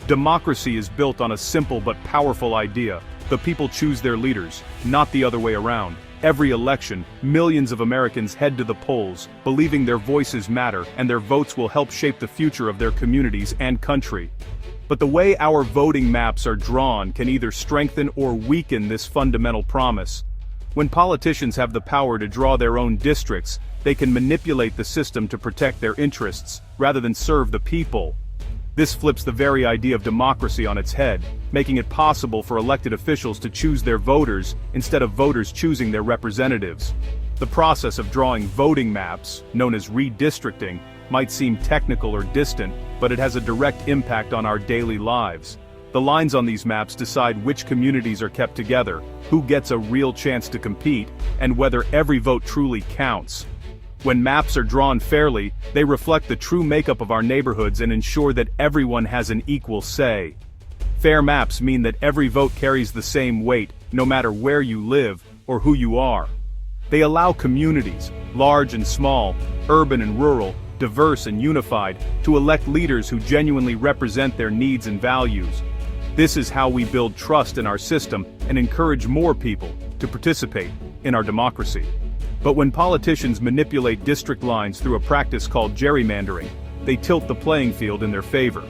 Democracy is built on a simple but powerful idea. The people choose their leaders, not the other way around. Every election, millions of Americans head to the polls, believing their voices matter and their votes will help shape the future of their communities and country. But the way our voting maps are drawn can either strengthen or weaken this fundamental promise. When politicians have the power to draw their own districts, they can manipulate the system to protect their interests, rather than serve the people. This flips the very idea of democracy on its head, making it possible for elected officials to choose their voters instead of voters choosing their representatives. The process of drawing voting maps, known as redistricting, might seem technical or distant, but it has a direct impact on our daily lives. The lines on these maps decide which communities are kept together, who gets a real chance to compete, and whether every vote truly counts. When maps are drawn fairly, they reflect the true makeup of our neighborhoods and ensure that everyone has an equal say. Fair maps mean that every vote carries the same weight, no matter where you live or who you are. They allow communities, large and small, urban and rural, diverse and unified, to elect leaders who genuinely represent their needs and values. This is how we build trust in our system and encourage more people to participate in our democracy. But when politicians manipulate district lines through a practice called gerrymandering, they tilt the playing field in their favor.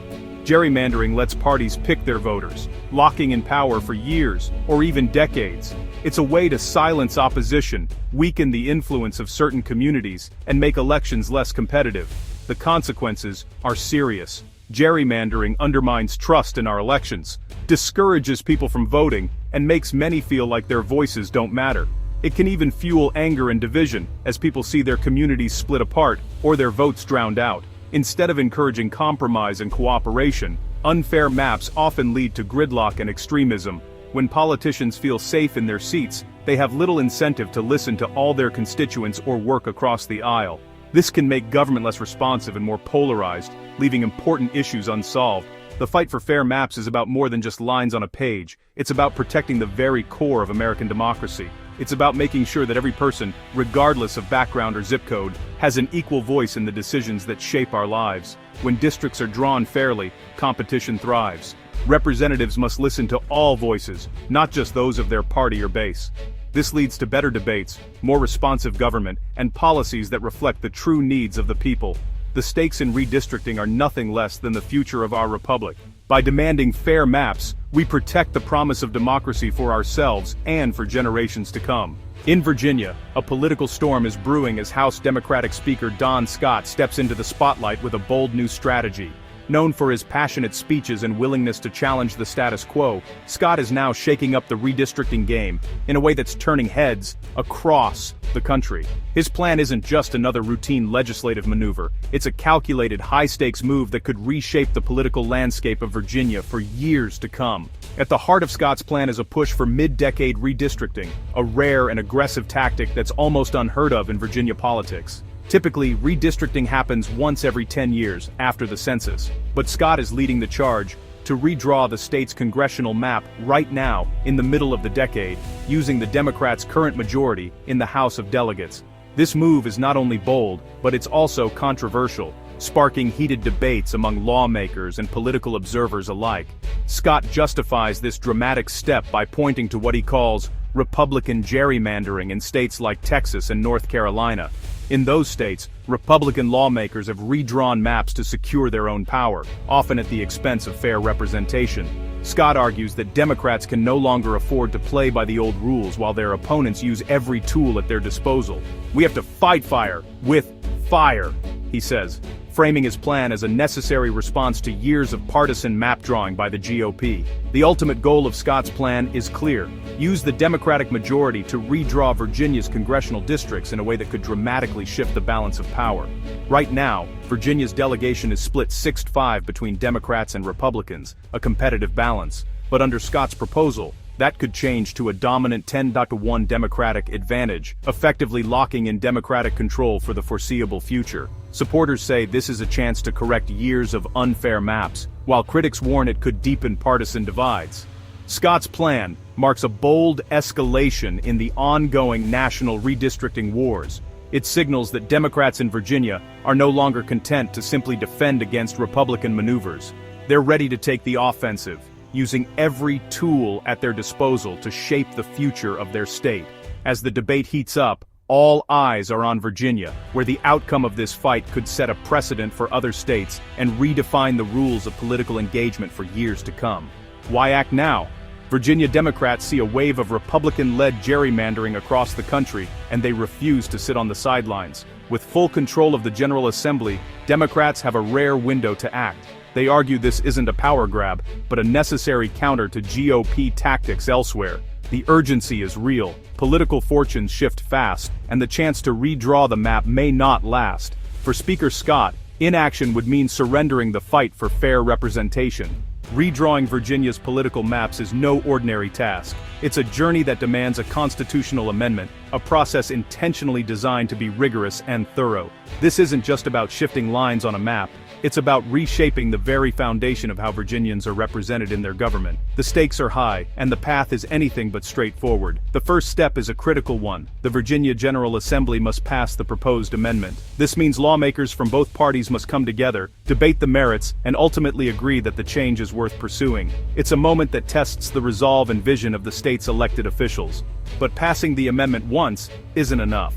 Gerrymandering lets parties pick their voters, locking in power for years, or even decades. It's a way to silence opposition, weaken the influence of certain communities, and make elections less competitive. The consequences are serious. Gerrymandering undermines trust in our elections, discourages people from voting, and makes many feel like their voices don't matter. It can even fuel anger and division, as people see their communities split apart, or their votes drowned out. Instead of encouraging compromise and cooperation, unfair maps often lead to gridlock and extremism. When politicians feel safe in their seats, they have little incentive to listen to all their constituents or work across the aisle. This can make government less responsive and more polarized, leaving important issues unsolved. The fight for fair maps is about more than just lines on a page. It's about protecting the very core of American democracy. It's about making sure that every person, regardless of background or zip code, has an equal voice in the decisions that shape our lives. When districts are drawn fairly, competition thrives. Representatives must listen to all voices, not just those of their party or base. This leads to better debates, more responsive government, and policies that reflect the true needs of the people. The stakes in redistricting are nothing less than the future of our republic. By demanding fair maps, we protect the promise of democracy for ourselves and for generations to come. In Virginia, a political storm is brewing as House Democratic Speaker Don Scott steps into the spotlight with a bold new strategy. Known for his passionate speeches and willingness to challenge the status quo, Scott is now shaking up the redistricting game in a way that's turning heads across the country. His plan isn't just another routine legislative maneuver, it's a calculated high-stakes move that could reshape the political landscape of Virginia for years to come. At the heart of Scott's plan is a push for mid-decade redistricting, a rare and aggressive tactic that's almost unheard of in Virginia politics. Typically, redistricting happens once every 10 years, after the census. But Scott is leading the charge to redraw the state's congressional map right now, in the middle of the decade, using the Democrats' current majority in the House of Delegates. This move is not only bold, but it's also controversial, sparking heated debates among lawmakers and political observers alike. Scott justifies this dramatic step by pointing to what he calls Republican gerrymandering in states like Texas and North Carolina. In those states, Republican lawmakers have redrawn maps to secure their own power, often at the expense of fair representation. Scott argues that Democrats can no longer afford to play by the old rules while their opponents use every tool at their disposal. We have to fight fire with fire, he says, framing his plan as a necessary response to years of partisan map drawing by the GOP. The ultimate goal of Scott's plan is clear: use the Democratic majority to redraw Virginia's congressional districts in a way that could dramatically shift the balance of power. Right now, Virginia's delegation is split 6-5 between Democrats and Republicans, a competitive balance. But under Scott's proposal, that could change to a dominant 10-1 Democratic advantage, effectively locking in Democratic control for the foreseeable future. Supporters say this is a chance to correct years of unfair maps, while critics warn it could deepen partisan divides. Scott's plan marks a bold escalation in the ongoing national redistricting wars. It signals that Democrats in Virginia are no longer content to simply defend against Republican maneuvers. They're ready to take the offensive, using every tool at their disposal to shape the future of their state. As the debate heats up, all eyes are on Virginia, where the outcome of this fight could set a precedent for other states and redefine the rules of political engagement for years to come. Why act now? Virginia Democrats see a wave of Republican-led gerrymandering across the country, and they refuse to sit on the sidelines. With full control of the General Assembly, Democrats have a rare window to act. They argue this isn't a power grab, but a necessary counter to GOP tactics elsewhere. The urgency is real, political fortunes shift fast, and the chance to redraw the map may not last. For Speaker Scott, inaction would mean surrendering the fight for fair representation. Redrawing Virginia's political maps is no ordinary task. It's a journey that demands a constitutional amendment, a process intentionally designed to be rigorous and thorough. This isn't just about shifting lines on a map. It's about reshaping the very foundation of how Virginians are represented in their government. The stakes are high, and the path is anything but straightforward. The first step is a critical one. The Virginia General Assembly must pass the proposed amendment. This means lawmakers from both parties must come together, debate the merits, and ultimately agree that the change is worth pursuing. It's a moment that tests the resolve and vision of the state's elected officials. But passing the amendment once isn't enough.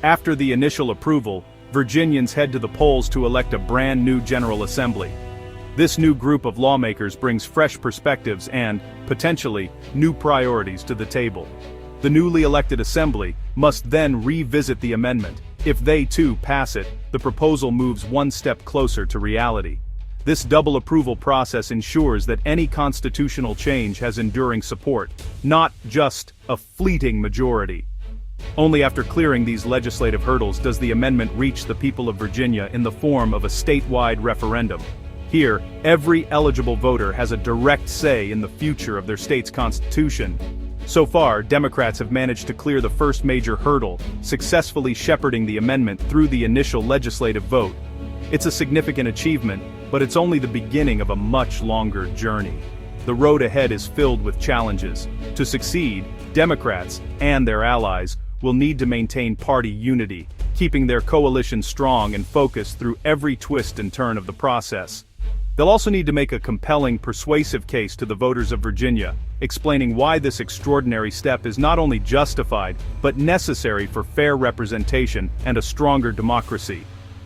After the initial approval, Virginians head to the polls to elect a brand new General Assembly. This new group of lawmakers brings fresh perspectives and, potentially, new priorities to the table. The newly elected Assembly must then revisit the amendment. If they too pass it, the proposal moves one step closer to reality. This double approval process ensures that any constitutional change has enduring support, not just a fleeting majority. Only after clearing these legislative hurdles does the amendment reach the people of Virginia in the form of a statewide referendum. Here, every eligible voter has a direct say in the future of their state's constitution. So far, Democrats have managed to clear the first major hurdle, successfully shepherding the amendment through the initial legislative vote. It's a significant achievement, but it's only the beginning of a much longer journey. The road ahead is filled with challenges. To succeed, Democrats and their allies will need to maintain party unity, keeping their coalition strong and focused through every twist and turn of the process. They'll also need to make a compelling, persuasive case to the voters of Virginia, explaining why this extraordinary step is not only justified, but necessary for fair representation and a stronger democracy.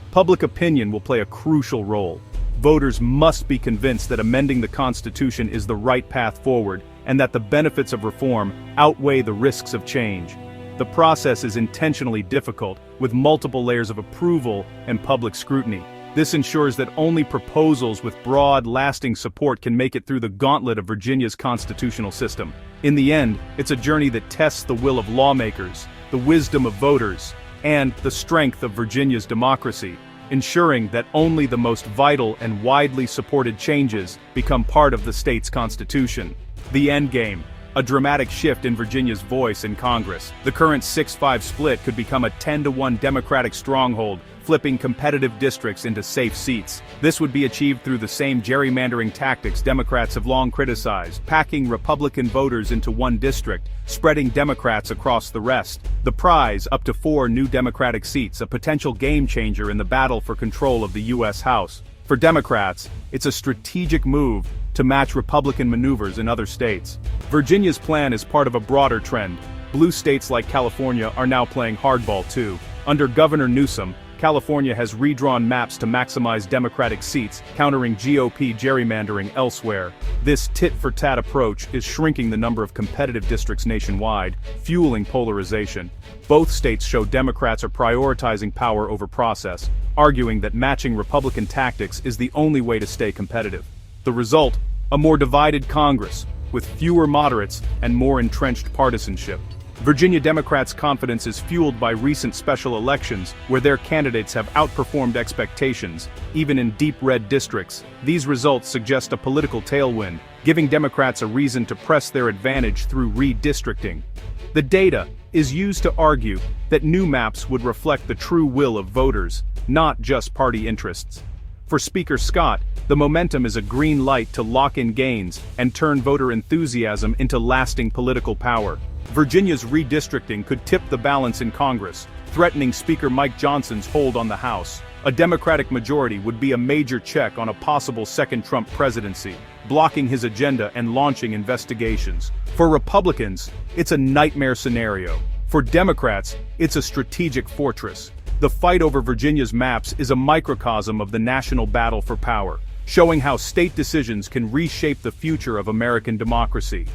Public opinion will play a crucial role. Voters must be convinced that amending the Constitution is the right path forward, and that the benefits of reform outweigh the risks of change. The process is intentionally difficult, with multiple layers of approval and public scrutiny. This ensures that only proposals with broad, lasting support can make it through the gauntlet of Virginia's constitutional system. In the end, it's a journey that tests the will of lawmakers, the wisdom of voters, and the strength of Virginia's democracy, ensuring that only the most vital and widely supported changes become part of the state's constitution. The endgame. A dramatic shift in Virginia's voice in Congress. The current 6-5 split could become a 10-1 Democratic stronghold, flipping competitive districts into safe seats. This would be achieved through the same gerrymandering tactics Democrats have long criticized, packing Republican voters into one district, spreading Democrats across the rest. The prize, up to 4 new Democratic seats, a potential game-changer in the battle for control of the U.S. House. For Democrats, it's a strategic move to match Republican maneuvers in other states. Virginia's plan is part of a broader trend. Blue states like California are now playing hardball too. Under Governor Newsom, California has redrawn maps to maximize Democratic seats, countering GOP gerrymandering elsewhere. This tit-for-tat approach is shrinking the number of competitive districts nationwide, fueling polarization. Both states show Democrats are prioritizing power over process, arguing that matching Republican tactics is the only way to stay competitive. The result? A more divided Congress, with fewer moderates and more entrenched partisanship. Virginia Democrats' confidence is fueled by recent special elections, where their candidates have outperformed expectations, even in deep red districts. These results suggest a political tailwind, giving Democrats a reason to press their advantage through redistricting. The data is used to argue that new maps would reflect the true will of voters, not just party interests. For Speaker Scott, the momentum is a green light to lock in gains and turn voter enthusiasm into lasting political power. Virginia's redistricting could tip the balance in Congress, threatening Speaker Mike Johnson's hold on the House. A Democratic majority would be a major check on a possible second Trump presidency, blocking his agenda and launching investigations. For Republicans, it's a nightmare scenario. For Democrats, it's a strategic fortress. The fight over Virginia's maps is a microcosm of the national battle for power, showing how state decisions can reshape the future of American democracy.